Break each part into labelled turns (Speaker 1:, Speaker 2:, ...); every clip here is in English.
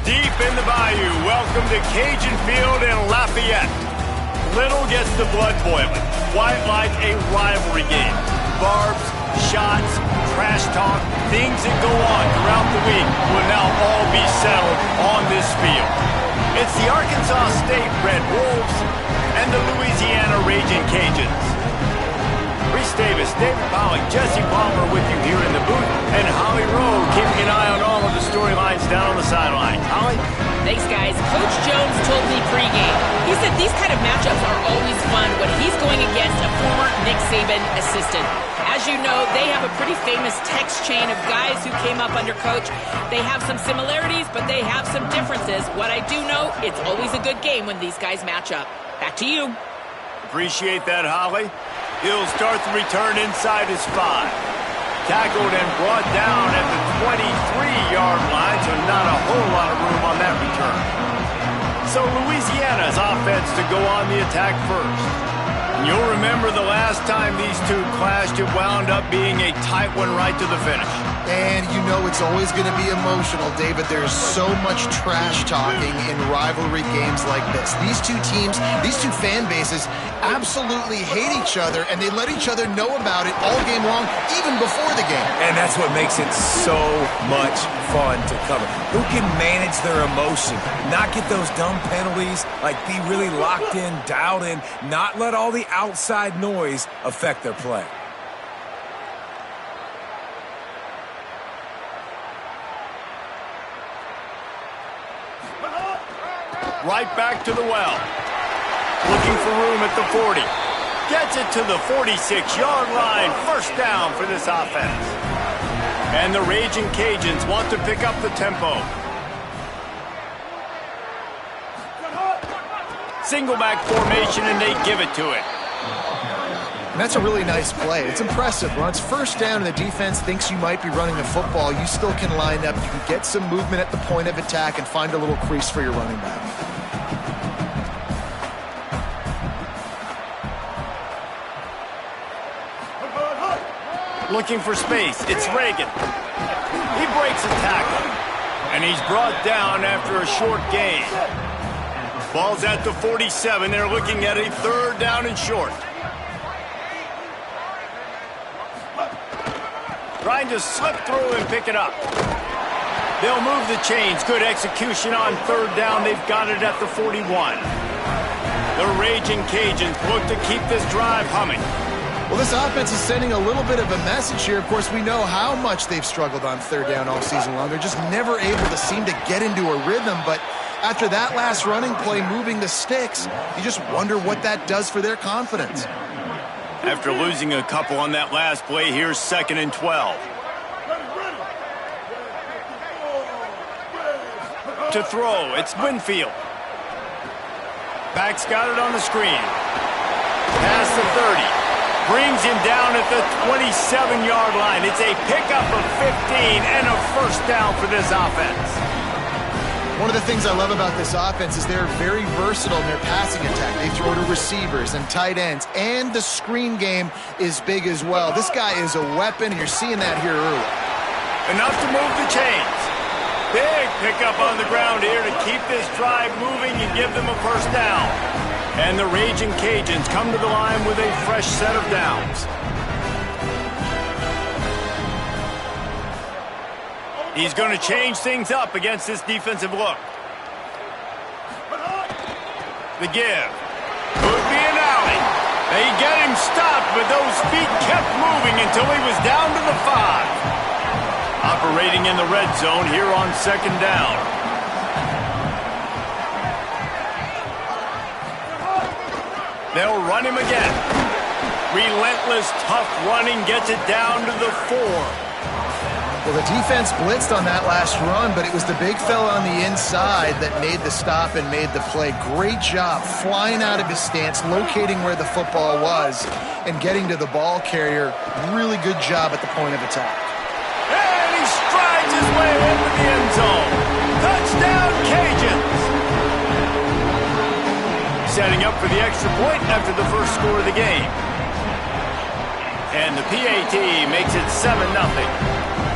Speaker 1: Deep in the bayou, welcome to Cajun Field in Lafayette. Little gets the blood boiling, quite like a rivalry game. Barbs, shots, trash talk, things that go on throughout the week will now all be settled on this field. It's the Arkansas State Red Wolves and the Louisiana Raging Cajuns. Reese Davis, David Pollock, Jesse Palmer with you here in the booth, and Holly Rowe keeping an eye on all of the storylines down on the sidelines. Holly?
Speaker 2: Thanks, guys. Coach Jones told me pregame. He said these kind of matchups are always fun when he's going against a former Nick Saban assistant. As you know, they have a pretty famous text chain of guys who came up under Coach. They have some similarities, but they have some differences. What I do know, it's always a good game when these guys match up. Back to you.
Speaker 1: Appreciate that, Holly. He'll start the return inside his 5. Tackled and brought down at the 23-yard line, so not a whole lot of room on that return. So Louisiana's offense to go on the attack first. And you'll remember the last time these two clashed, it wound up being a tight one right to the finish.
Speaker 3: And you know it's always going to be emotional, David. There's so much trash talking in rivalry games like this. These two teams, these two fan bases absolutely hate each other, and they let each other know about it all game long, even before the game.
Speaker 4: And that's what makes it so much fun to cover. Who can manage their emotion, not get those dumb penalties, like be really locked in, dialed in, not let all the outside noise affect their play.
Speaker 1: Right back to the well. Looking for room at the 40. Gets it to the 46-yard line. First down for this offense. And the Raging Cajuns want to pick up the tempo. Single back formation, and they give it to it.
Speaker 3: And that's a really nice play. It's impressive. When it's first down and the defense thinks you might be running the football, you still can line up. You can get some movement at the point of attack and find a little crease for your running back.
Speaker 1: Looking for space. It's Reagan. He breaks a tackle. And he's brought down after a short gain. Ball's at the 47. They're looking at a third down and short. Trying to slip through and pick it up. They'll move the chains. Good execution on third down. They've got it at the 41. The Raging Cajuns look to keep this drive humming.
Speaker 3: Well, this offense is sending a little bit of a message here. Of course, we know how much they've struggled on third down all season long. They're just never able to seem to get into a rhythm. But after that last running play, moving the sticks, you just wonder what that does for their confidence.
Speaker 1: After losing a couple on that last play, here's 2nd and 12. To throw, it's Winfield. Back's got it on the screen. Past the 30. Brings him down at the 27-yard line. It's a pickup of 15 and a first down for this offense.
Speaker 3: One of the things I love about this offense is they're very versatile in their passing attack. They throw to receivers and tight ends, and the screen game is big as well. This guy is a weapon, and you're seeing that here early.
Speaker 1: Enough to move the chains. Big pickup on the ground here to keep this drive moving and give them a first down. And the Raging Cajuns come to the line with a fresh set of downs. He's going to change things up against this defensive look. The give. Could be an alley. They get him stopped, but those feet kept moving until he was down to the 5. Operating in the red zone here on 2nd down. They'll run him again. Relentless, tough running gets it down to the 4.
Speaker 3: Well, the defense blitzed on that last run, but it was the big fella on the inside that made the stop and made the play. Great job flying out of his stance, locating where the football was, and getting to the ball carrier. Really good job at the point of attack.
Speaker 1: And he strides his way into the end zone. Touchdown, Cajuns! Setting up for the extra point after the first score of the game. And the PAT makes it 7-0.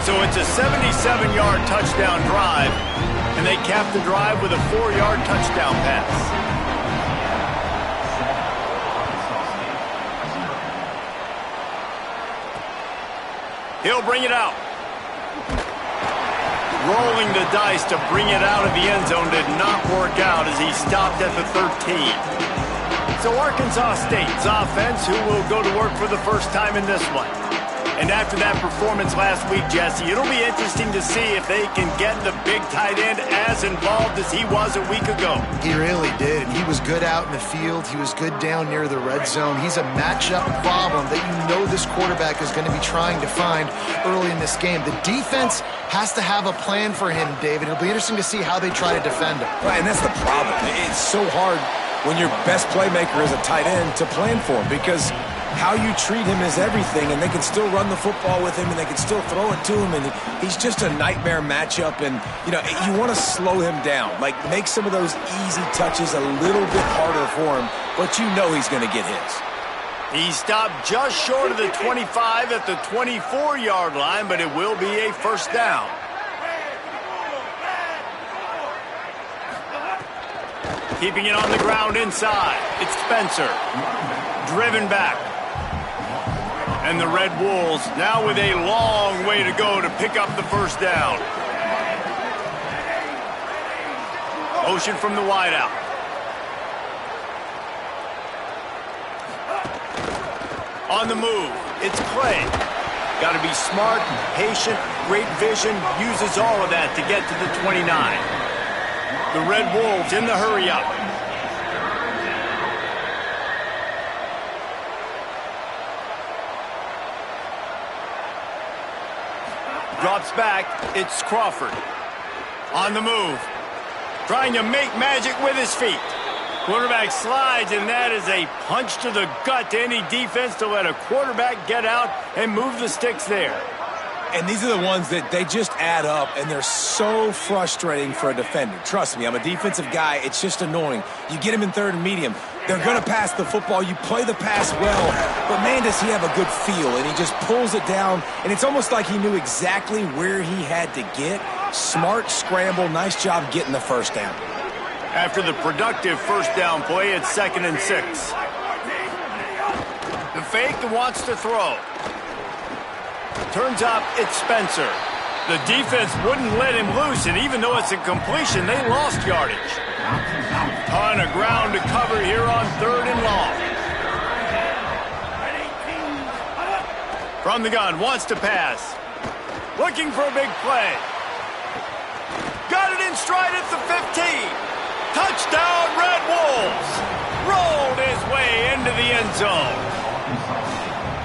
Speaker 1: So it's a 77-yard touchdown drive. And they cap the drive with a 4-yard touchdown pass. He'll bring it out. Rolling the dice to bring it out of the end zone did not work out as he stopped at the 13. So Arkansas State's offense, who will go to work for the first time in this one. And after that performance last week, Jesse, it'll be interesting to see if they can get the big tight end as involved as he was a week ago.
Speaker 3: He really did. He was good out in the field. He was good down near the red zone. He's a matchup problem that you know this quarterback is going to be trying to find early in this game. The defense has to have a plan for him, David. It'll be interesting to see how they try to defend him.
Speaker 4: Right, and that's the problem. It's so hard when your best playmaker is a tight end to plan for him, because how you treat him is everything, and they can still run the football with him, and they can still throw it to him, and he's just a nightmare matchup. And, you know, you want to slow him down, like make some of those easy touches a little bit harder for him, but you know he's going to get his.
Speaker 1: He stopped just short of the 25 at the 24-yard line, but it will be a first down. Keeping it on the ground inside. It's Spencer. Driven back. And the Red Wolves now with a long way to go to pick up the first down. Motion from the wideout. On the move, it's Clay. Got to be smart, patient, great vision, uses all of that to get to the 29. The Red Wolves in the hurry-up. Drops back, it's Crawford. On the move. Trying to make magic with his feet. Quarterback slides, and that is a punch to the gut to any defense to let a quarterback get out and move the sticks there.
Speaker 4: And these are the ones that they just add up, and they're so frustrating for a defender. Trust me, I'm a defensive guy. It's just annoying. You get him in third and medium. They're going to pass the football. You play the pass well, but man, does he have a good feel, and he just pulls it down, and it's almost like he knew exactly where he had to get. Smart scramble. Nice job getting the first down.
Speaker 1: After the productive first down play, it's 2nd and 6. The fake that wants to throw. Turns up, it's Spencer. The defense wouldn't let him loose, and even though it's a completion, they lost yardage. Ton of ground to cover here on 3rd and long. From the gun, wants to pass. Looking for a big play. Got it in stride at the 15. Touchdown, Red Wolves. Rolled his way into the end zone.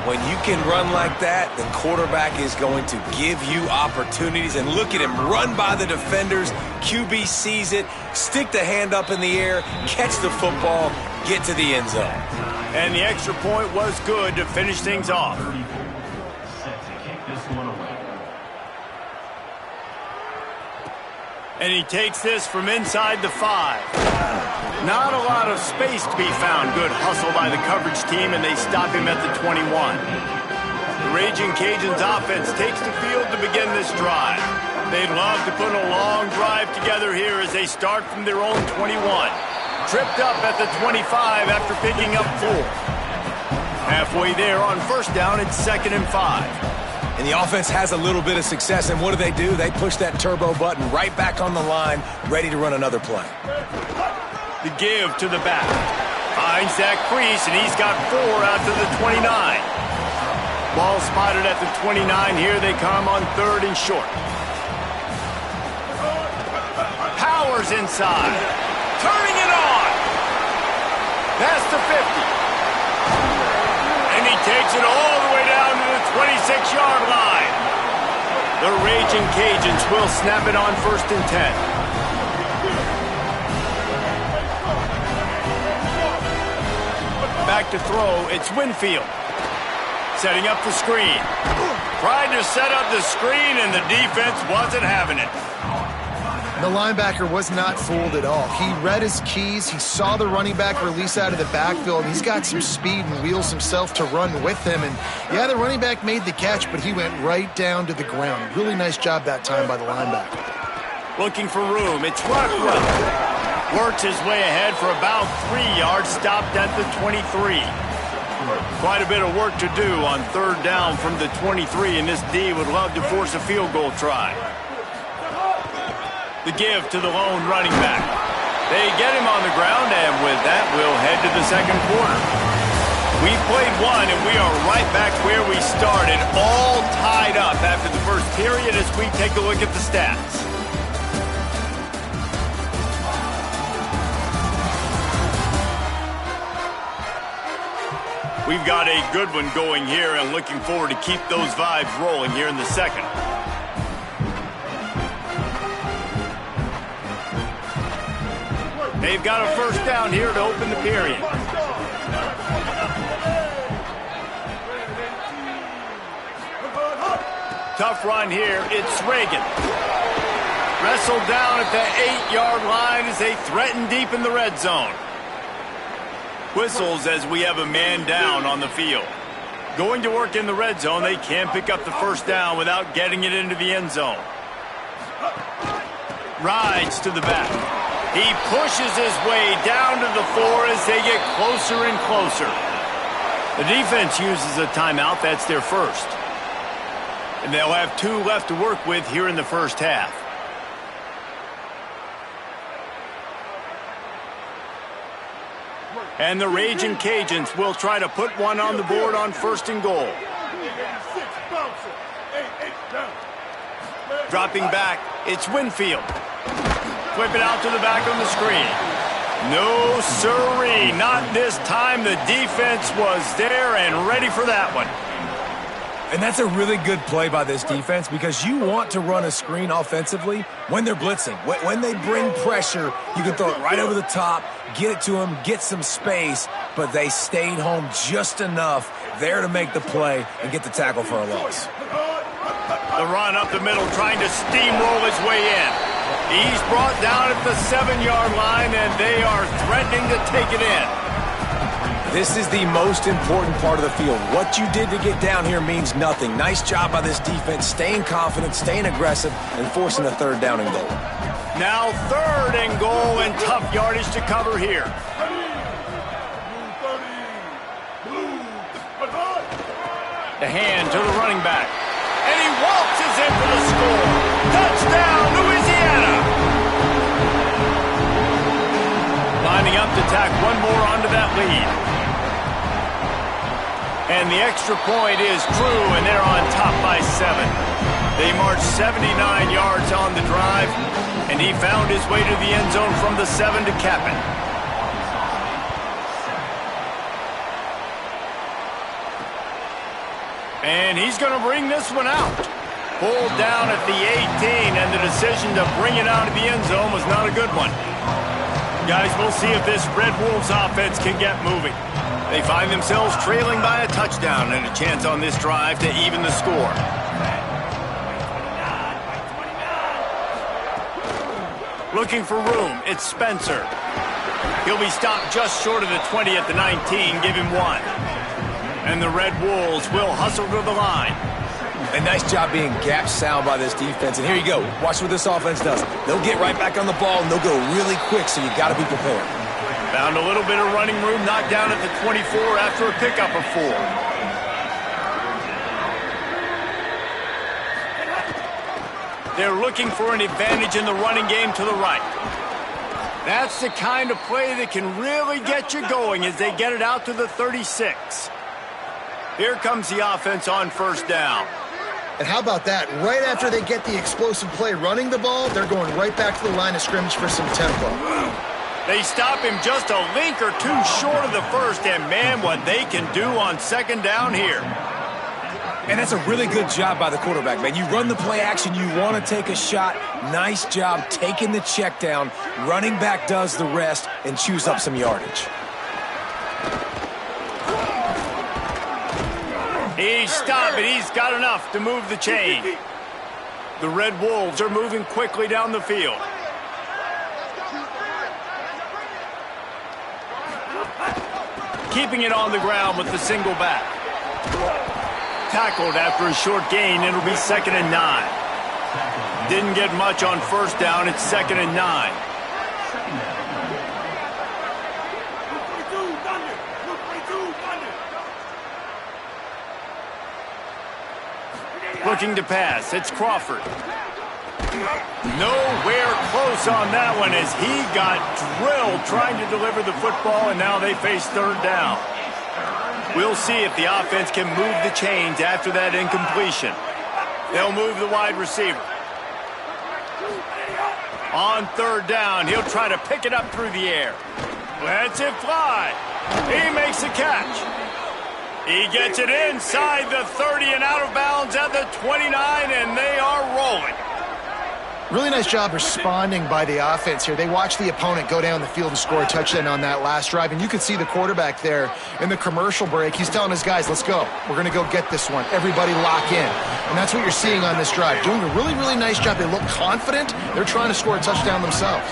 Speaker 4: When you can run like that, the quarterback is going to give you opportunities. And look at him run by the defenders. QB sees it, stick the hand up in the air, catch the football, get to the end zone.
Speaker 1: And the extra point was good to finish things off. And he takes this from inside the 5. Not a lot of space to be found. Good hustle by the coverage team, and they stop him at the 21. The Raging Cajuns offense takes the field to begin this drive. They'd love to put a long drive together here as they start from their own 21. Tripped up at the 25 after picking up 4. Halfway there on first down, it's 2nd and 5.
Speaker 4: And the offense has a little bit of success, and what do? They push that turbo button right back on the line, ready to run another play.
Speaker 1: The give to the back. Finds that crease, and he's got 4 out to the 29. Ball spotted at the 29. Here they come on 3rd and short. Powers inside. Turning it on. Past the 50. And he takes it all the way down to the 26-yard line. The Raging Cajuns will snap it on 1st and 10. Back to throw, it's Winfield. Setting up the screen. Tried to set up the screen, and the defense wasn't having it.
Speaker 3: The linebacker was not fooled at all. He read his keys. He saw the running back release out of the backfield. He's got some speed and wheels himself to run with him. And, yeah, the running back made the catch, but he went right down to the ground. Really nice job that time by the linebacker.
Speaker 1: Looking for room. It's Rockwell. Works his way ahead for about 3 yards, stopped at the 23. Quite a bit of work to do on third down from the 23, and this D would love to force a field goal try. The give to the lone running back. They get him on the ground, and with that, we'll head to the second quarter. We played one, and we are right back where we started, all tied up after the first period as we take a look at the stats. We've got a good one going here and looking forward to keep those vibes rolling here in the second. They've got a first down here to open the period. Tough run here. It's Reagan. Wrestled down at the 8-yard line as they threaten deep in the red zone. Whistles as we have a man down on the field. Going to work in the red zone, they can pick up the first down without getting it into the end zone. Rides to the back. He pushes his way down to the 4 as they get closer and closer. The defense uses a timeout. That's their first. And they'll have 2 left to work with here in the first half. And the Raging Cajuns will try to put one on the board on first and goal. Dropping back, it's Winfield. Flip it out to the back on the screen. No siree, not this time. The defense was there and ready for that one.
Speaker 4: And that's a really good play by this defense because you want to run a screen offensively when they're blitzing. When they bring pressure, you can throw it right over the top, get it to them, get some space, but they stayed home just enough there to make the play and get the tackle for a loss.
Speaker 1: The run up the middle, trying to steamroll his way in. He's brought down at the 7-yard line, and they are threatening to take it in.
Speaker 4: This is the most important part of the field. What you did to get down here means nothing. Nice job by this defense, staying confident, staying aggressive, and forcing a third down and goal.
Speaker 1: Now 3rd and goal, and tough yardage to cover here. The hand to the running back. And he waltzes in for the score. Touchdown, Louisiana! Lining up to tack one more onto that lead. And the extra point is true, and they're on top by 7. They marched 79 yards on the drive, and he found his way to the end zone from the 7 to cap it. And he's going to bring this one out. Pulled down at the 18, and the decision to bring it out of the end zone was not a good one. Guys, we'll see if this Red Wolves offense can get moving. They find themselves trailing by a touchdown and a chance on this drive to even the score. Looking for room, it's Spencer. He'll be stopped just short of the 20 at the 19, give him 1. And the Red Wolves will hustle to the line.
Speaker 4: A nice job being gap sound by this defense. And here you go. Watch what this offense does. They'll get right back on the ball, and they'll go really quick, so you got to be prepared.
Speaker 1: Found a little bit of running room, knocked down at the 24 after a pickup of 4. They're looking for an advantage in the running game to the right. That's the kind of play that can really get you going as they get it out to the 36. Here comes the offense on first down.
Speaker 3: And how about that? Right after they get the explosive play running the ball, they're going right back to the line of scrimmage for some tempo.
Speaker 1: They stop him just a link or two short of the first, and man, what they can do on second down here.
Speaker 4: And that's a really good job by the quarterback, man. You run the play action, you want to take a shot. Nice job taking the check down. Running back does the rest and chews up some yardage.
Speaker 1: He's stopped, and he's got enough to move the chain. The Red Wolves are moving quickly down the field. Keeping it on the ground with the single back. Tackled after a short gain, it'll be 2nd and 9. Didn't get much on first down. It's 2nd and 9. Looking to pass. It's Crawford. Nowhere close on that one as he got drilled trying to deliver the football, and now they face 3rd down. We'll see if the offense can move the chains after that incompletion. They'll move the wide receiver. On 3rd down, he'll try to pick it up through the air. Lets it fly. He makes the catch. He gets it inside the 30 and out of bounds at the 29, and they are rolling.
Speaker 3: Really nice job responding by the offense here. They watched the opponent go down the field and score a touchdown on that last drive, and you can see the quarterback there in the commercial break. He's telling his guys, let's go. We're going to go get this one. Everybody lock in. And that's what you're seeing on this drive. Doing a really, really nice job. They look confident. They're trying to score a touchdown themselves.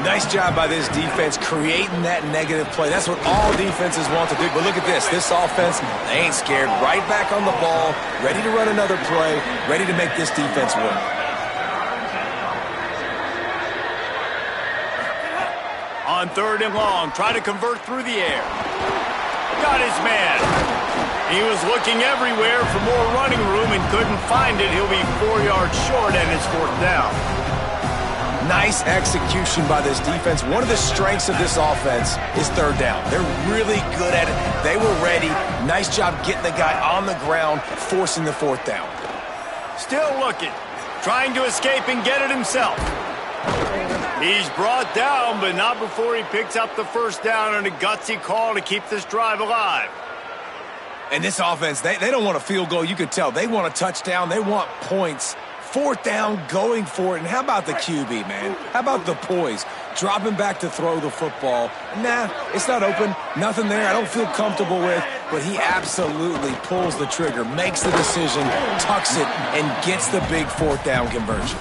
Speaker 4: Nice job by this defense creating that negative play. That's what all defenses want to do. But look at this. This offense, they ain't scared. Right back on the ball, ready to run another play, ready to make this defense work.
Speaker 1: On 3rd and long, try to convert through the air. Got his man. He was looking everywhere for more running room and couldn't find it. He'll be 4 yards short, and it's 4th down.
Speaker 4: Nice execution by this defense. One of the strengths of this offense is 3rd down. They're really good at it. They were ready. Nice job getting the guy on the ground, forcing the 4th down.
Speaker 1: Still looking. Trying to escape and get it himself. He's brought down, but not before he picks up the 1st down and a gutsy call to keep this drive alive.
Speaker 4: And this offense, they don't want a field goal. You could tell. They want a touchdown. They want points. 4th down, going for it. And how about the QB, man? How about the poise? Dropping back to throw the football. Nah, it's not open. Nothing there I don't feel comfortable with. But he absolutely pulls the trigger, makes the decision, tucks it, and gets the big 4th down conversion.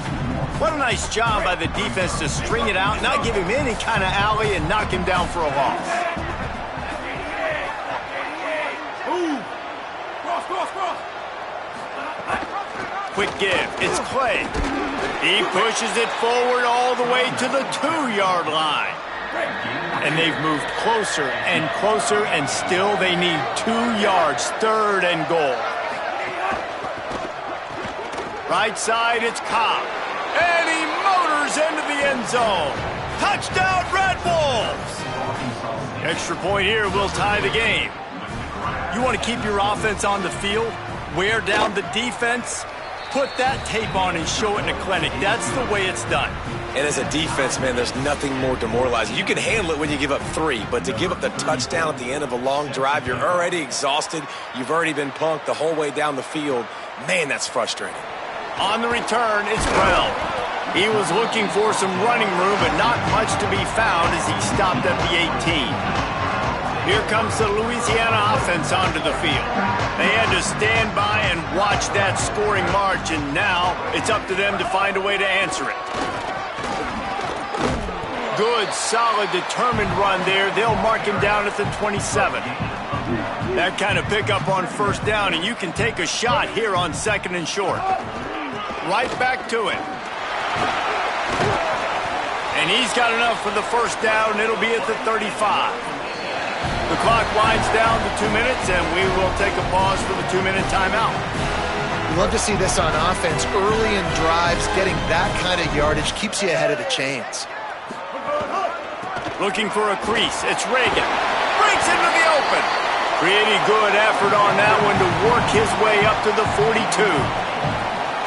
Speaker 1: What a nice job by the defense to string it out, not give him any kind of alley, and knock him down for a loss. Quick give. It's Clay. He pushes it forward all the way to the 2-yard line. And they've moved closer and closer, and still they need 2 yards. 3rd and goal. Right side, it's Cobb. And he motors into the end zone. Touchdown, Red Wolves! Extra point here will tie the game. You want to keep your offense on the field, wear down the defense, put that tape on and show it in a clinic. That's the way it's done.
Speaker 4: And as a defense, man, there's nothing more demoralizing. You can handle it when you give up 3, but to give up the touchdown at the end of a long drive, you're already exhausted. You've already been punked the whole way down the field. Man, that's frustrating.
Speaker 1: On the return, it's Brown. He was looking for some running room, but not much to be found as he stopped at the 18. Here comes the Louisiana offense onto the field. They had to stand by and watch that scoring march, and now it's up to them to find a way to answer it. Good, solid, determined run there. They'll mark him down at the 27. That kind of pickup on 1st down, and you can take a shot here on 2nd and short. Right back to it. And he's got enough for the 1st down. It'll be at the 35. The clock winds down to 2 minutes, and we will take a pause for the 2-minute timeout.
Speaker 3: Love to see this on offense. Early in drives, getting that kind of yardage keeps you ahead of the chains.
Speaker 1: Looking for a crease. It's Reagan. Breaks into the open. Pretty good effort on that one to work his way up to the 42.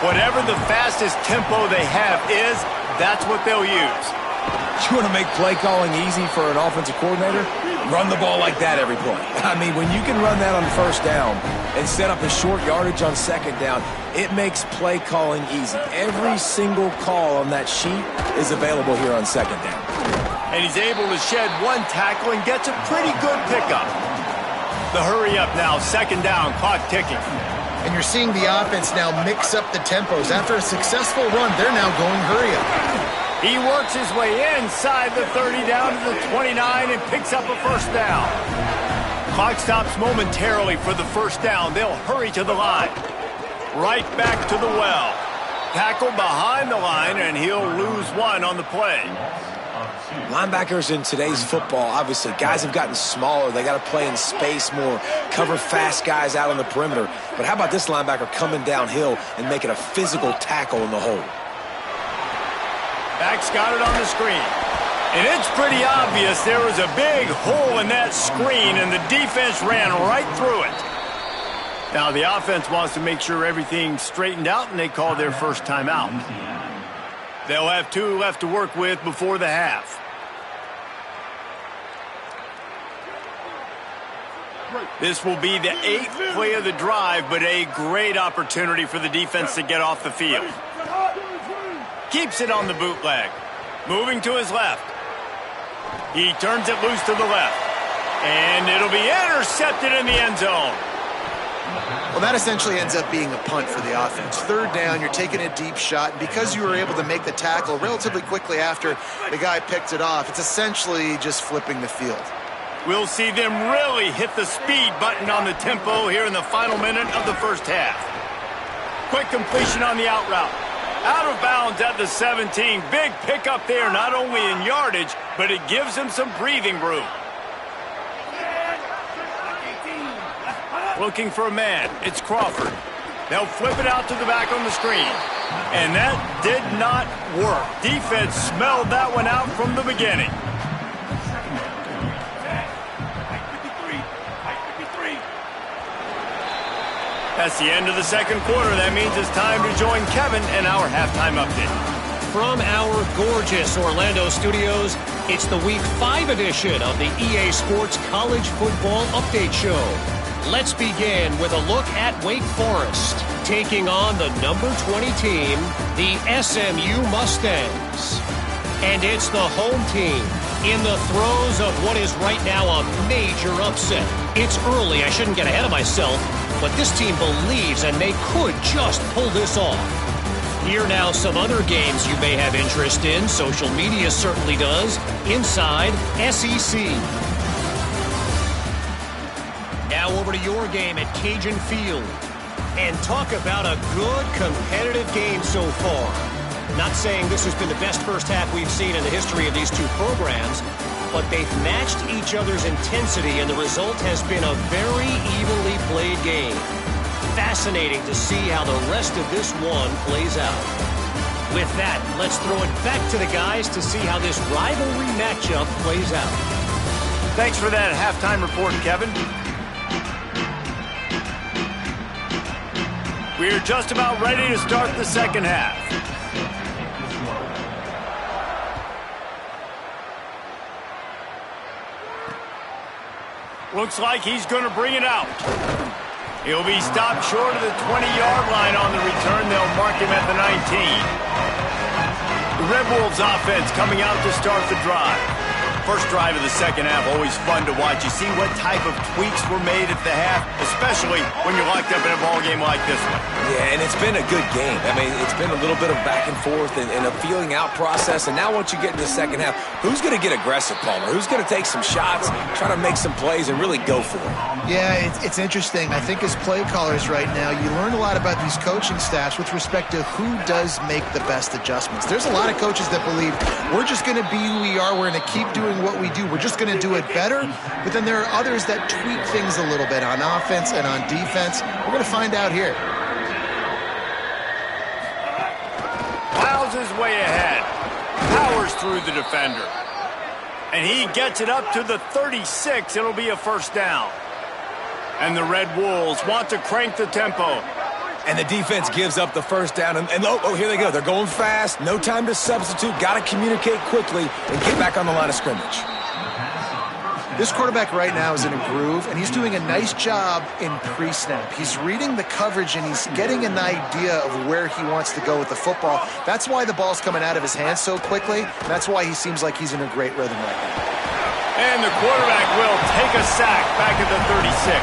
Speaker 1: Whatever the fastest tempo they have is, that's what they'll use.
Speaker 4: You want to make play calling easy for an offensive coordinator? Run the ball like that every play. I mean, when you can run that on 1st down and set up a short yardage on 2nd down, it makes play calling easy. Every single call on that sheet is available here on 2nd down.
Speaker 1: And he's able to shed one tackle and gets a pretty good pickup. The hurry up now, 2nd down, clock ticking.
Speaker 3: And you're seeing the offense now mix up the tempos. After a successful run, they're now going hurry up.
Speaker 1: He works his way inside the 30 down to the 29 and picks up a 1st down. Clock stops momentarily for the 1st down. They'll hurry to the line. Right back to the well. Tackle behind the line, and he'll lose one on the play.
Speaker 4: Linebackers in today's football, obviously, guys have gotten smaller. They got to play in space more, cover fast guys out on the perimeter. But how about this linebacker coming downhill and making a physical tackle in the hole?
Speaker 1: Back's got it on the screen. And it's pretty obvious there was a big hole in that screen, and the defense ran right through it. Now the offense wants to make sure everything's straightened out, and they call their first timeout. They'll have 2 left to work with before the half. This will be the 8th play of the drive, but a great opportunity for the defense to get off the field. Keeps it on the bootleg. Moving to his left. He turns it loose to the left. And it'll be intercepted in the end zone.
Speaker 3: Well, that essentially ends up being a punt for the offense. 3rd down, you're taking a deep shot, and because you were able to make the tackle relatively quickly after the guy picked it off, it's essentially just flipping the field.
Speaker 1: We'll see them really hit the speed button on the tempo here in the final minute of the first half. Quick completion on the out route. Out of bounds at the 17. Big pickup there, not only in yardage, but it gives him some breathing room. Looking for a man. It's Crawford. They'll flip it out to the back on the screen. And that did not work. Defense smelled that one out from the beginning. That's the end of the second quarter. That means it's time to join Kevin in our halftime update.
Speaker 5: From our gorgeous Orlando studios, it's the Week 5 edition of the EA Sports College Football Update Show. Let's begin with a look at Wake Forest, taking on the number 20 team, the SMU Mustangs. And it's the home team in the throes of what is right now a major upset. It's early, I shouldn't get ahead of myself, but this team believes and they could just pull this off. Here now some other games you may have interest in. Social media certainly does. Inside SEC. Now over to your game at Cajun Field. And talk about a good competitive game so far. Not saying this has been the best first half we've seen in the history of these two programs, but they've matched each other's intensity, and the result has been a very evenly played game. Fascinating to see how the rest of this one plays out. With that, let's throw it back to the guys to see how this rivalry matchup plays out.
Speaker 1: Thanks for that halftime report, Kevin. We're just about ready to start the second half. Looks like he's going to bring it out. He'll be stopped short of the 20-yard line on the return. They'll mark him at the 19. The Red Wolves offense coming out to start the drive. First drive of the second half, always fun to watch. You see what type of tweaks were made at the half, especially when you're locked up in a ball game like this one.
Speaker 4: Yeah, and it's been a good game. I mean, it's been a little bit of back and forth and a feeling out process. And now once you get in the second half, who's going to get aggressive, Palmer? Who's going to take some shots, try to make some plays, and really go for it?
Speaker 3: Yeah, it's interesting. I think as play callers right now, you learn a lot about these coaching staffs with respect to who does make the best adjustments. There's a lot of coaches that believe we're just going to be who we are. We're going to keep doing what we do. We're just going to do it better. But then there are others that tweak things a little bit on offense and on defense. We're going to find out here.
Speaker 1: Plows his way ahead. Powers through the defender. And he gets it up to the 36. It'll be a first down. And the Red Wolves want to crank the tempo.
Speaker 4: And the defense gives up the first down. And here they go. They're going fast. No time to substitute. Got to communicate quickly and get back on the line of scrimmage.
Speaker 3: This quarterback right now is in a groove, and he's doing a nice job in pre-snap. He's reading the coverage, and he's getting an idea of where he wants to go with the football. That's why the ball's coming out of his hands so quickly. That's why he seems like he's in a great rhythm right now.
Speaker 1: And the quarterback will take a sack back at the 36.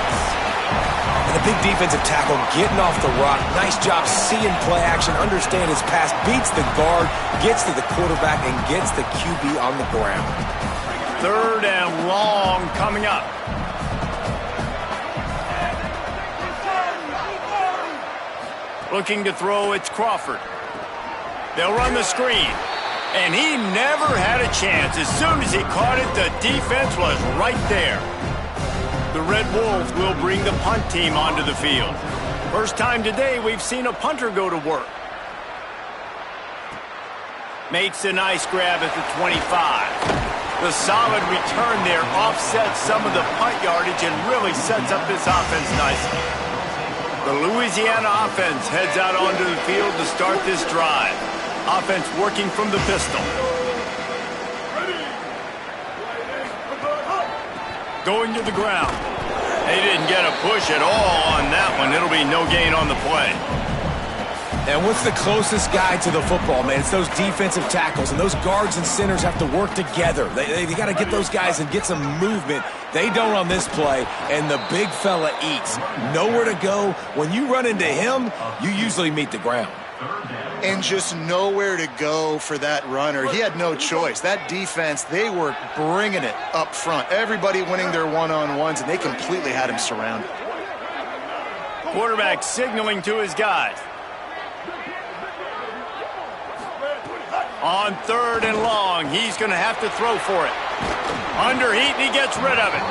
Speaker 4: And the big defensive tackle getting off the rock. Nice job seeing play action, understand his pass, beats the guard, gets to the quarterback, and gets the QB on the ground.
Speaker 1: Third and long coming up. Looking to throw, it's Crawford. They'll run the screen. And he never had a chance. As soon as he caught it, the defense was right there. The Red Wolves will bring the punt team onto the field. First time today we've seen a punter go to work. Makes a nice grab at the 25. The solid return there offsets some of the punt yardage and really sets up this offense nicely. The Louisiana offense heads out onto the field to start this drive. Offense working from the pistol. Going to the ground. They didn't get a push at all on that one. It'll be no gain on the play.
Speaker 4: And what's the closest guy to the football, man? It's those defensive tackles, and those guards and centers have to work together. They got to get those guys and get some movement. They don't on this play, and the big fella eats. Nowhere to go. When you run into him, you usually meet the ground.
Speaker 3: And just nowhere to go for that runner. He had no choice. That defense, they were bringing it up front. Everybody winning their one-on-ones, and they completely had him surrounded.
Speaker 1: Quarterback signaling to his guys. On 3rd and long, he's going to have to throw for it. Under heat, and he gets rid of it.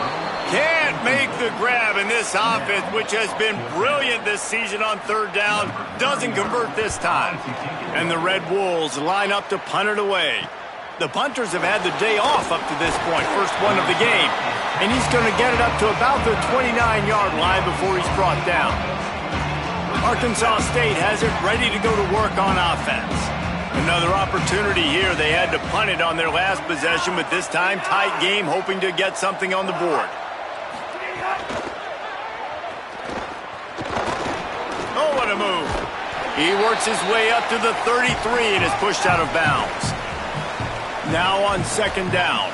Speaker 1: Can't make the grab, in this offense, which has been brilliant this season on 3rd down, doesn't convert this time. And the Red Wolves line up to punt it away. The punters have had the day off up to this point, first one of the game. And he's going to get it up to about the 29-yard line before he's brought down. Arkansas State has it ready to go to work on offense. Another opportunity here. They had to punt it on their last possession, but this time tight game, hoping to get something on the board. Oh, what a move. He works his way up to the 33 and is pushed out of bounds. Now on 2nd down.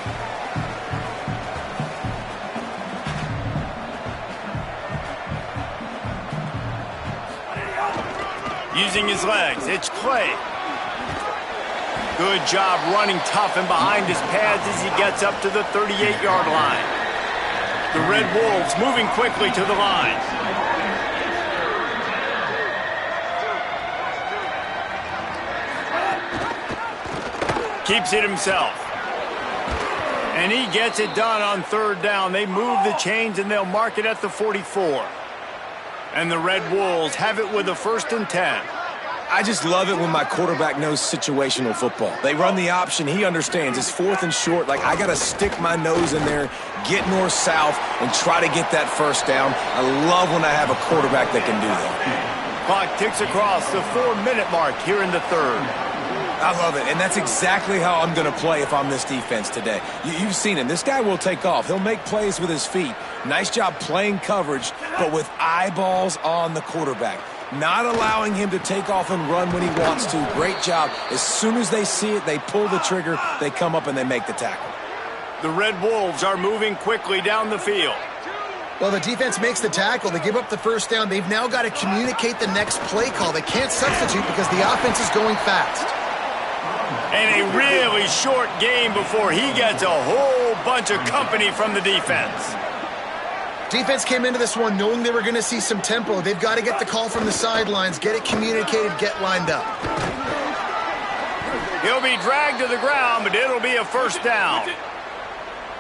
Speaker 1: Using his legs, it's Clay. Good job running tough and behind his pads as he gets up to the 38-yard line. The Red Wolves moving quickly to the line. Keeps it himself. And he gets it done on 3rd down. They move the chains and they'll mark it at the 44. And the Red Wolves have it with a 1st and 10.
Speaker 4: I just love it when my quarterback knows situational football. They run the option. He understands. It's 4th and short. Like, I got to stick my nose in there, get north-south, and try to get that 1st down. I love when I have a quarterback that can do that.
Speaker 1: Clock ticks across the 4-minute mark here in the 3rd.
Speaker 4: I love it, and that's exactly how I'm going to play if I'm this defense today. You've seen him. This guy will take off. He'll make plays with his feet. Nice job playing coverage, but with eyeballs on the quarterback. Not allowing him to take off and run when he wants to. Great job. As soon as they see it, they pull the trigger, they come up and they make the tackle.
Speaker 1: The Red Wolves are moving quickly down the field.
Speaker 3: Well, the defense makes the tackle. They give up the 1st down. They've now got to communicate the next play call. They can't substitute because the offense is going fast.
Speaker 1: And a really short game before he gets a whole bunch of company from the defense.
Speaker 3: Defense came into this one knowing they were going to see some tempo. They've got to get the call from the sidelines, get it communicated, get lined up.
Speaker 1: He'll be dragged to the ground, but it'll be a 1st down.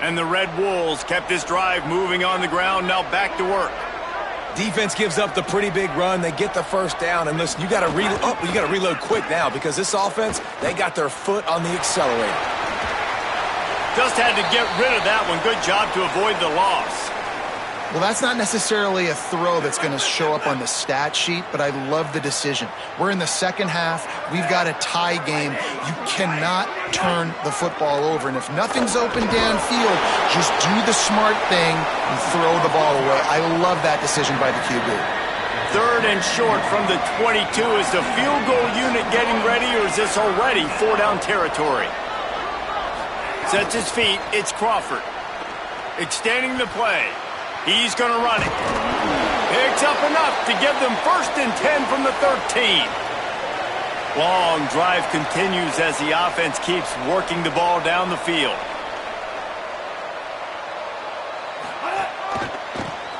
Speaker 1: And the Red Wolves kept this drive moving on the ground, now back to work.
Speaker 4: Defense gives up the pretty big run. They get the 1st down, and listen, you got to reload quick now because this offense, they got their foot on the accelerator.
Speaker 1: Just had to get rid of that one. Good job to avoid the loss.
Speaker 3: Well, that's not necessarily a throw that's going to show up on the stat sheet, but I love the decision. We're in the 2nd half. We've got a tie game. You cannot turn the football over. And if nothing's open downfield, just do the smart thing and throw the ball away. I love that decision by the QB.
Speaker 1: 3rd and short from the 22. Is the field goal unit getting ready, or is this already 4-down territory? Sets his feet. It's Crawford. Extending the play. He's going to run it. Picks up enough to give them 1st and 10 from the 13. Long drive continues as the offense keeps working the ball down the field.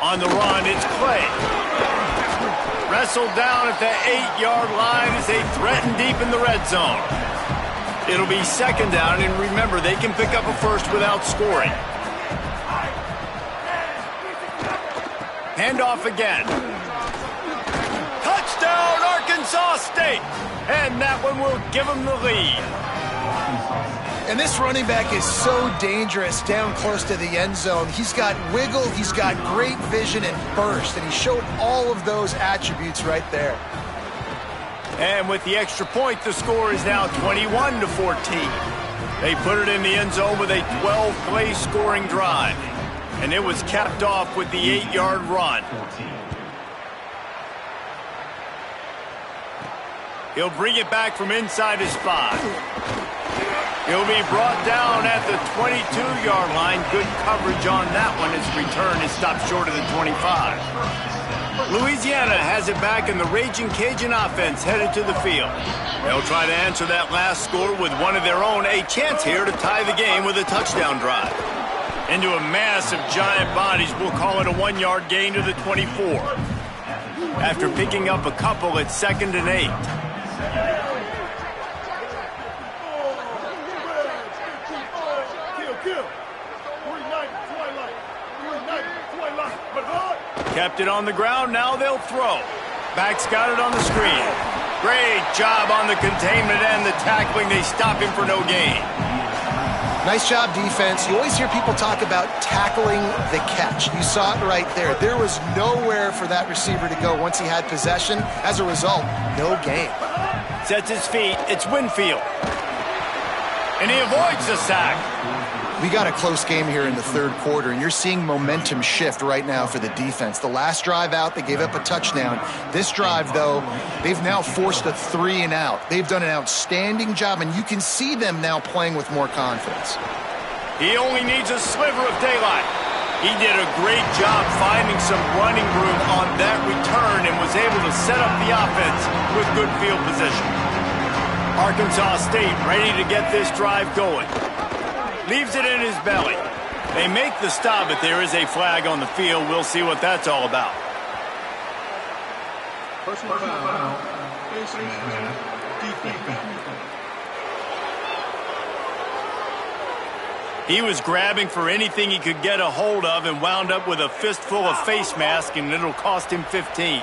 Speaker 1: On the run, it's Clay. Wrestled down at the 8-yard line as they threaten deep in the red zone. It'll be second down, and remember, they can pick up a first without scoring. Handoff again. Touchdown, Arkansas State! And that one will give them the lead.
Speaker 3: And this running back is so dangerous down close to the end zone. He's got wiggle, he's got great vision and burst, and he showed all of those attributes right there.
Speaker 1: And with the extra point, the score is now 21-14. They put it in the end zone with a 12-play scoring drive. And it was capped off with the 8-yard run. He'll bring it back from inside his spot. He'll be brought down at the 22-yard line. Good coverage on that one. His return is stopped short of the 25. Louisiana has it back, and the Raging Cajun offense headed to the field. They'll try to answer that last score with one of their own. A chance here to tie the game with a touchdown drive. Into a mass of giant bodies, we'll call it a 1-yard gain to the 24. After picking up a couple at 2nd and 8. Kept it on the ground, now they'll throw. Back's got it on the screen. Great job on the containment and the tackling. They stop him for no gain.
Speaker 3: Nice job, defense. You always hear people talk about tackling the catch. You saw it right there. There was nowhere for that receiver to go once he had possession. As a result, no gain.
Speaker 1: Sets his feet. It's Winfield. And he avoids the sack.
Speaker 3: We got a close game here in the third quarter, and you're seeing momentum shift right now for the defense. The last drive out, they gave up a touchdown. This drive, though, they've now forced a 3-and-out. They've done an outstanding job, and you can see them now playing with more confidence.
Speaker 1: He only needs a sliver of daylight. He did a great job finding some running room on that return and was able to set up the offense with good field position. Arkansas State ready to get this drive going. Leaves it in his belly. They make the stop, but there is a flag on the field. We'll see what that's all about.
Speaker 6: Personal foul.
Speaker 1: He was grabbing for anything he could get a hold of and wound up with a fistful of face mask, and it'll cost him 15.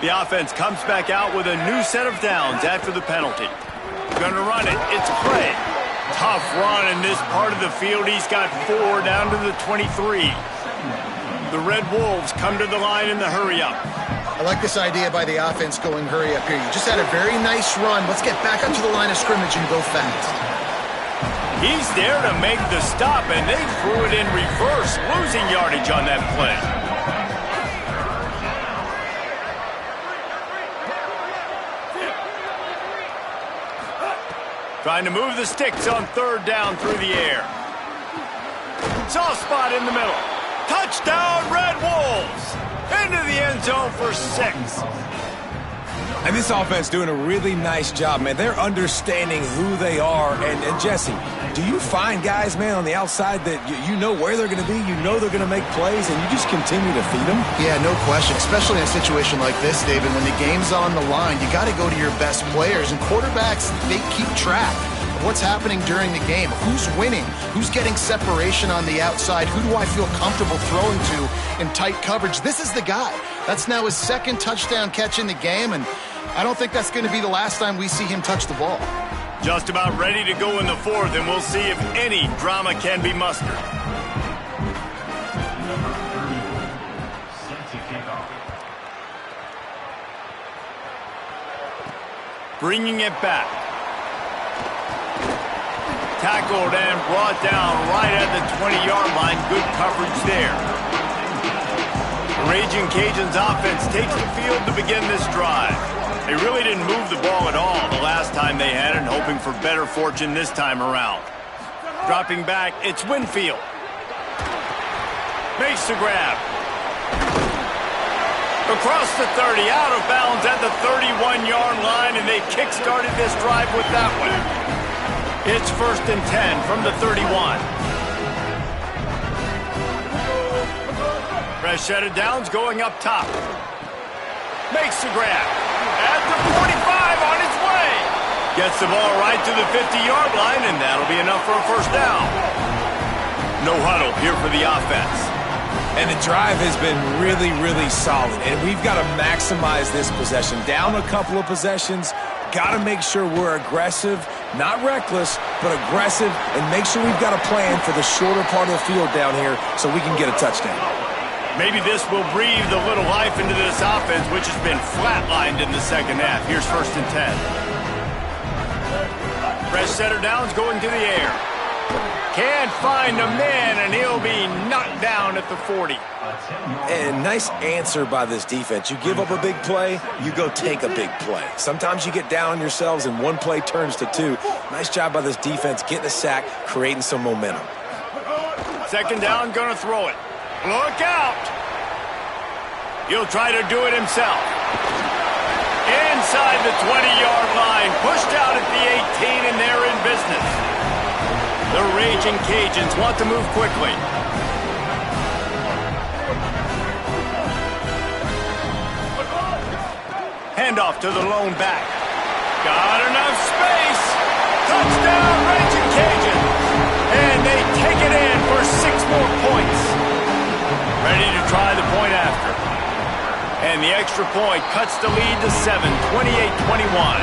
Speaker 1: The offense comes back out with a new set of downs after the penalty. Gonna run it. It's play. Tough run in this part of the field. He's got 4 down to the 23. The Red Wolves come to the line in the hurry-up.
Speaker 3: I like this idea by the offense going hurry up here. You just had a very nice run. Let's get back up to the line of scrimmage and go fast.
Speaker 1: He's there to make the stop, and they threw it in reverse, losing yardage on that play. Trying to move the sticks on 3rd down through the air. Soft spot in the middle. Touchdown, Red Wolves! Into the end zone for 6.
Speaker 4: And this offense doing a really nice job, man. They're understanding who they are. And Jesse, do you find guys, man, on the outside that you know where they're going to be, you know they're going to make plays, and you just continue to feed them?
Speaker 3: Yeah, no question, especially in a situation like this, David. When the game's on the line, you got to go to your best players. And quarterbacks, they keep track of what's happening during the game. Who's winning? Who's getting separation on the outside? Who do I feel comfortable throwing to in tight coverage? This is the guy. That's now his 2nd touchdown catch in the game, and I don't think that's going to be the last time we see him touch the ball.
Speaker 1: Just about ready to go in the 4th, and we'll see if any drama can be mustered. Bringing it back. Tackled and brought down right at the 20-yard line. Good coverage there. The Raging Cajuns offense takes the field to begin this drive. They really didn't move the ball at all the last time they had it, hoping for better fortune this time around. Dropping back, it's Winfield. Makes the grab. Across the 30, out of bounds at the 31-yard line, and they kick-started this drive with that one. It's 1st and 10 from the 31. Fresh set of downs going up top. Makes the grab. At the 45 on its way. Gets the ball right to the 50-yard line, and that'll be enough for a first down. No huddle here for the offense.
Speaker 4: And the drive has been really, really solid. And we've got to maximize this possession. Down a couple of possessions. Got to make sure we're aggressive, not reckless, but aggressive, and make sure we've got a plan for the shorter part of the field down here so we can get a touchdown.
Speaker 1: Maybe this will breathe a little life into this offense, which has been flatlined in the second half. Here's 1st and 10. Fresh setter down's going to the air. Can't find a man, and he'll be knocked down at the 40.
Speaker 4: And nice answer by this defense. You give up a big play, you go take a big play. Sometimes you get down on yourselves and one play turns to two. Nice job by this defense getting a sack, creating some momentum.
Speaker 1: 2nd down, gonna throw it. Look out! He'll try to do it himself. Inside the 20-yard line, pushed out at the 18, and they're in business. The Raging Cajuns want to move quickly. Handoff to the lone back. Got enough space. Touchdown, Raging Cajuns. And they take it in for 6 more points. Ready to try the point after. And the extra point cuts the lead to 7, 28-21.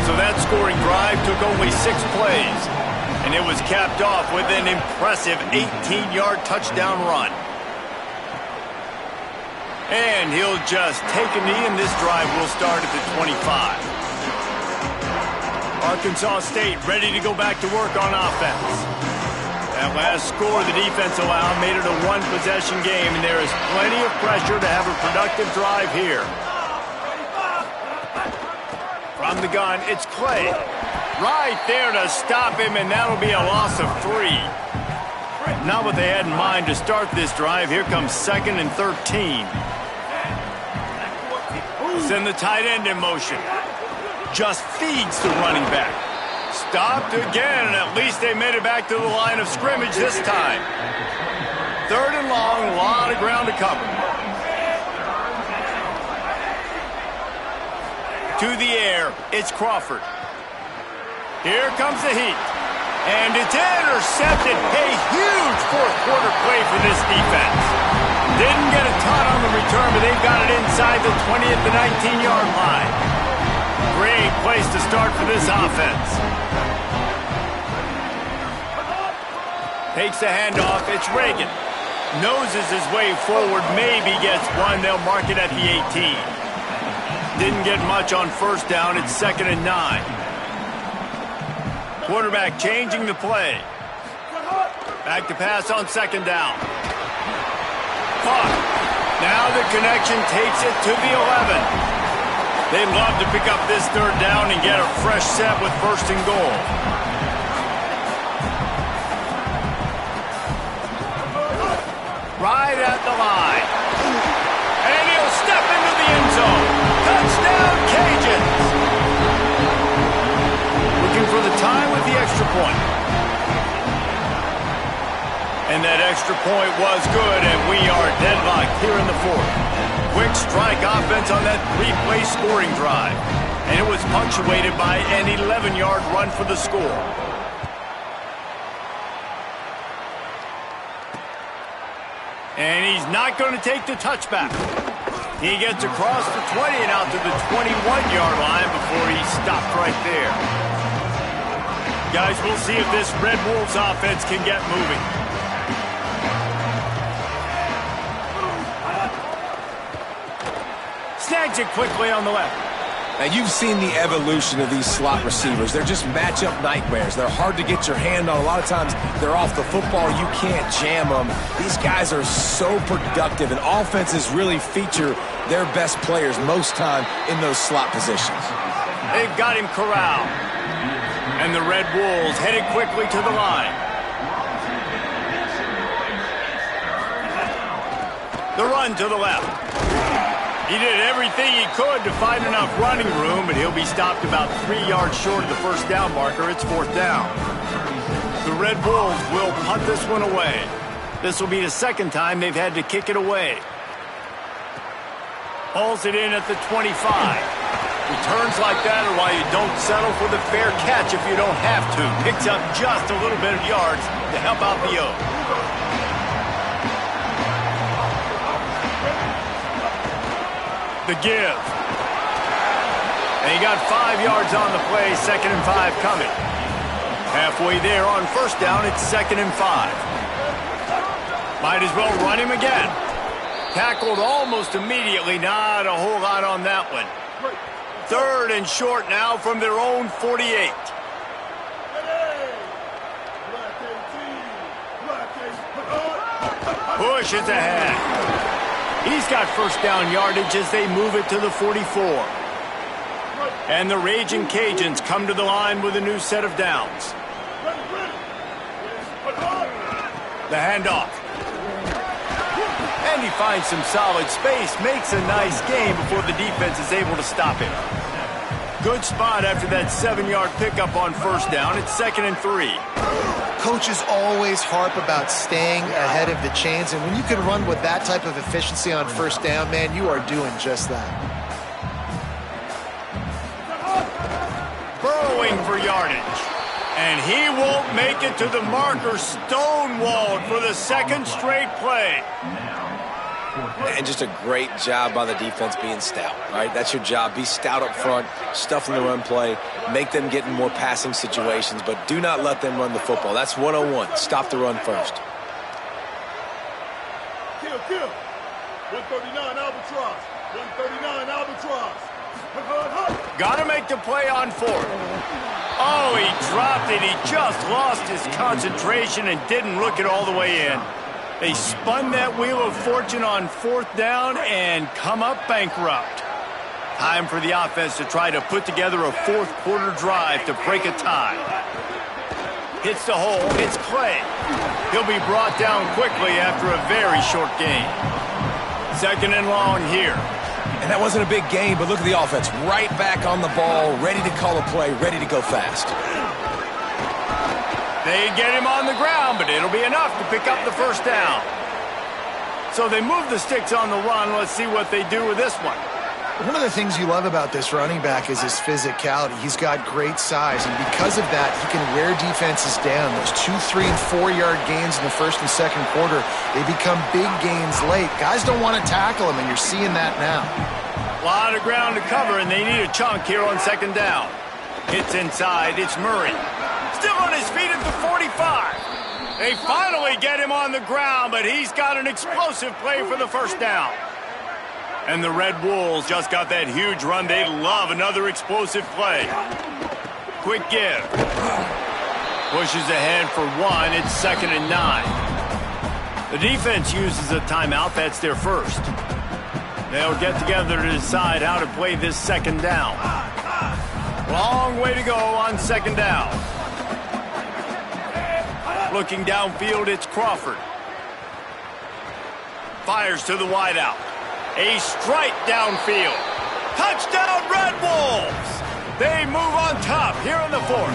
Speaker 1: So that scoring drive took only 6 plays. And it was capped off with an impressive 18-yard touchdown run. And he'll just take a knee, and this drive will start at the 25. Arkansas State ready to go back to work on offense. That last score the defense allowed made it a one-possession game, and there is plenty of pressure to have a productive drive here. From the gun, it's Clay. Right there to stop him, and that'll be a loss of 3. Not what they had in mind to start this drive. Here comes 2nd and 13. Send the tight end in motion. Just feeds the running back. Stopped again, and at least they made it back to the line of scrimmage this time. 3rd and long, a lot of ground to cover. To the air, it's Crawford. Here comes the heat. And it's intercepted. A huge 4th quarter play for this defense. Didn't get a ton on the return, but they've got it inside the 20 at the 19-yard line. Great place to start for this offense. Takes the handoff. It's Reagan. Noses his way forward. Maybe gets one. They'll mark it at the 18. Didn't get much on 1st down. It's 2nd and 9. Quarterback changing the play. Back to pass on 2nd down. Caught. Now the connection takes it to the 11. They'd love to pick up this 3rd down and get a fresh set with 1st and goal. Right at the line. And he'll step into the end zone. Touchdown, Cajuns. Looking for the time with the extra point. And that extra point was good, and we are deadlocked here in the 4th. Quick strike offense on that 3-play scoring drive. And it was punctuated by an 11-yard run for the score. And he's not going to take the touchback. He gets across the 20 and out to the 21-yard line before he stopped right there. Guys, we'll see if this Red Wolves offense can get moving. Snags it quickly on the left.
Speaker 4: Now, you've seen the evolution of these slot receivers. They're just matchup nightmares. They're hard to get your hand on. A lot of times, they're off the football. You can't jam them. These guys are so productive, and offenses really feature their best players most time in those slot positions.
Speaker 1: They've got him corralled. And the Red Wolves headed quickly to the line. The run to the left. He did everything he could to find enough running room, but he'll be stopped about 3 yards short of the 1st down marker. It's 4th down. The Red Wolves will punt this one away. This will be the 2nd time they've had to kick it away. Pulls it in at the 25. Returns like that are why you don't settle for the fair catch if you don't have to. Picks up just a little bit of yards to help out the O. The give. And he got 5 yards on the play, 2nd and 5 coming. Halfway there on first down, it's 2nd and 5. Might as well run him again. Tackled almost immediately, not a whole lot on that one. 3rd and short now from their own 48. Push is ahead. He's got first down yardage as they move it to the 44. And the Raging Cajuns come to the line with a new set of downs. The handoff. And he finds some solid space, makes a nice gain before the defense is able to stop him. Good spot after that 7-yard pickup on first down. It's 2nd and 3.
Speaker 3: Coaches always harp about staying ahead of the chains, and when you can run with that type of efficiency on first down, man, you are doing just that.
Speaker 1: Burrowing for yardage. And he won't make it to the marker, stonewalled for the 2nd straight play.
Speaker 4: And just a great job by the defense being stout, right? That's your job. Be stout up front, stuff in the run play, make them get in more passing situations, but do not let them run the football. That's 101. Stop the run first.
Speaker 6: Kill. 139 Albatross. 139 Albatross.
Speaker 1: Got to make the play on 4th. Oh, he dropped it. He just lost his concentration and didn't look it all the way in. They spun that wheel of fortune on 4th down and come up bankrupt. Time for the offense to try to put together a 4th quarter drive to break a tie. Hits the hole. It's Clay. He'll be brought down quickly after a very short gain. 2nd and long here.
Speaker 4: And that wasn't a big gain, but look at the offense. Right back on the ball, ready to call a play, ready to go fast.
Speaker 1: They get him on the ground, but it'll be enough to pick up the first down. So they move the sticks on the run. Let's see what they do with this one.
Speaker 3: One of the things you love about this running back is his physicality. He's got great size, and because of that, he can wear defenses down. Those 2, 3, and 4-yard gains in the 1st and 2nd quarter, they become big gains late. Guys don't want to tackle him, and you're seeing that now.
Speaker 1: A lot of ground to cover, and they need a chunk here on 2nd down. Hits inside. It's Murray. Still on his feet at the 45. They finally get him on the ground, but he's got an explosive play for the first down. And the Red Wolves just got that huge run. They love another explosive play. Quick give. Pushes ahead for 1. It's 2nd and 9. The defense uses a timeout. That's their first. They'll get together to decide how to play this 2nd down. Long way to go on 2nd down. Looking downfield, it's Crawford. Fires to the wideout. A strike downfield. Touchdown, Red Wolves! They move on top here in the 4th.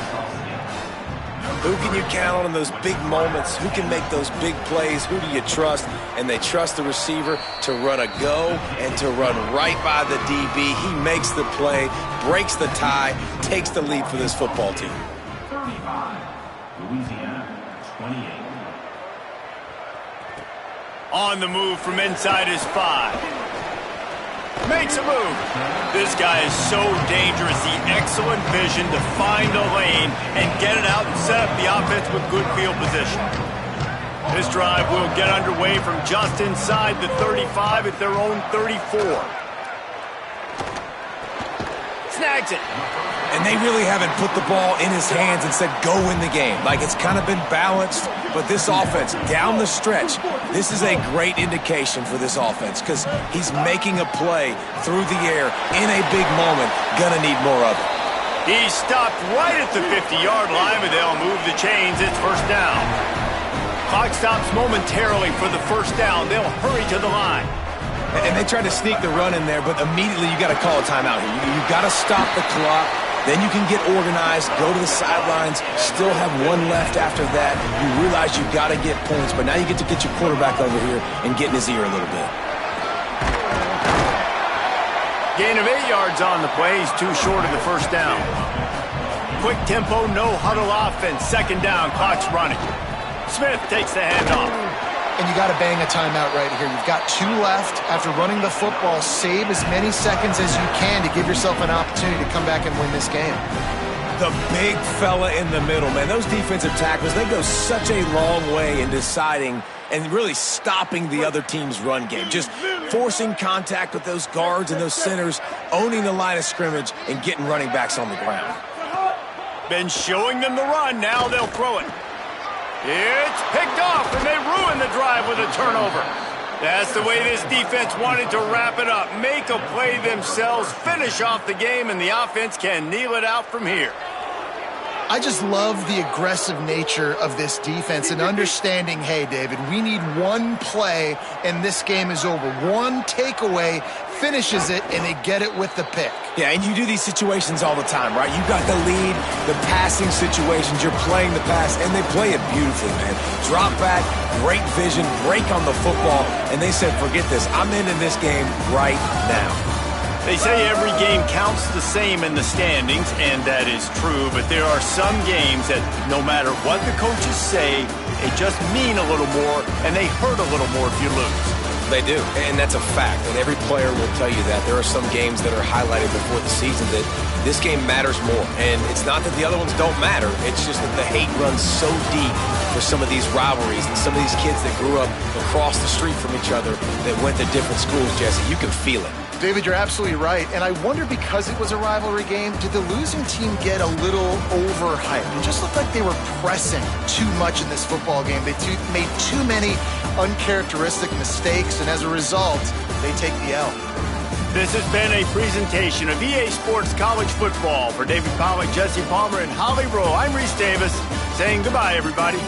Speaker 4: Who can you count on in those big moments? Who can make those big plays? Who do you trust? And they trust the receiver to run a go and to run right by the DB. He makes the play, breaks the tie, takes the lead for this football team.
Speaker 7: 35, Louisiana, 28.
Speaker 1: On the move from inside his 5. Makes a move. This guy is so dangerous. The excellent vision to find a lane and get it out and set up the offense with good field position. This drive will get underway from just inside the 35 at their own 34. Snags it.
Speaker 4: And they really haven't put the ball in his hands and said, go win the game. Like, it's kind of been balanced, but this offense, down the stretch, this is a great indication for this offense because he's making a play through the air in a big moment. Gonna need more of it.
Speaker 1: He stopped right at the 50-yard line, but they'll move the chains. It's first down. Clock stops momentarily for the first down. They'll hurry to the line.
Speaker 4: And they tried to sneak the run in there, but immediately you got to call a timeout here. You got to stop the clock. Then you can get organized, go to the sidelines, still have 1 left after that. You realize you got to get points, but now you get to get your quarterback over here and get in his ear a little bit.
Speaker 1: Gain of 8 yards on the play. He's too short of the first down. Quick tempo, no huddle offense. Second down, clock's running. Smith takes the handoff.
Speaker 3: And you got to bang a timeout right here. You've got 2 left. After running the football, save as many seconds as you can to give yourself an opportunity to come back and win this game.
Speaker 4: The big fella in the middle, man. Those defensive tackles, they go such a long way in deciding and really stopping the other team's run game. Just forcing contact with those guards and those centers, owning the line of scrimmage, and getting running backs on the ground.
Speaker 1: Been showing them the run. Now they'll throw it. It's picked off, and they ruin the drive with a turnover. That's the way this defense wanted to wrap it up. Make a play themselves, finish off the game, and the offense can kneel it out from here.
Speaker 3: I just love the aggressive nature of this defense and understanding, hey, David, we need one play, and this game is over. One takeaway finishes it, and they get it with the pick.
Speaker 4: Yeah, and you do these situations all the time, right? You got the lead, the passing situations, you're playing the pass, and they play it beautifully, man. Drop back, great vision, break on the football, and they said, forget this. I'm into this game right now.
Speaker 1: They say every game counts the same in the standings, and that is true, but there are some games that no matter what the coaches say, they just mean a little more, and they hurt a little more if you lose.
Speaker 4: They do, and that's a fact, and every player will tell you that. There are some games that are highlighted before the season that this game matters more, and it's not that the other ones don't matter, it's just that the hate runs so deep for some of these rivalries and some of these kids that grew up across the street from each other that went to different schools, Jesse. You can feel it.
Speaker 3: David, you're absolutely right. And I wonder, because it was a rivalry game, did the losing team get a little overhyped? It just looked like they were pressing too much in this football game. They made too many uncharacteristic mistakes, and as a result, they take the L.
Speaker 1: This has been a presentation of EA Sports College Football. For David Pollack, Jesse Palmer, and Holly Rowe, I'm Reese Davis, saying goodbye, everybody.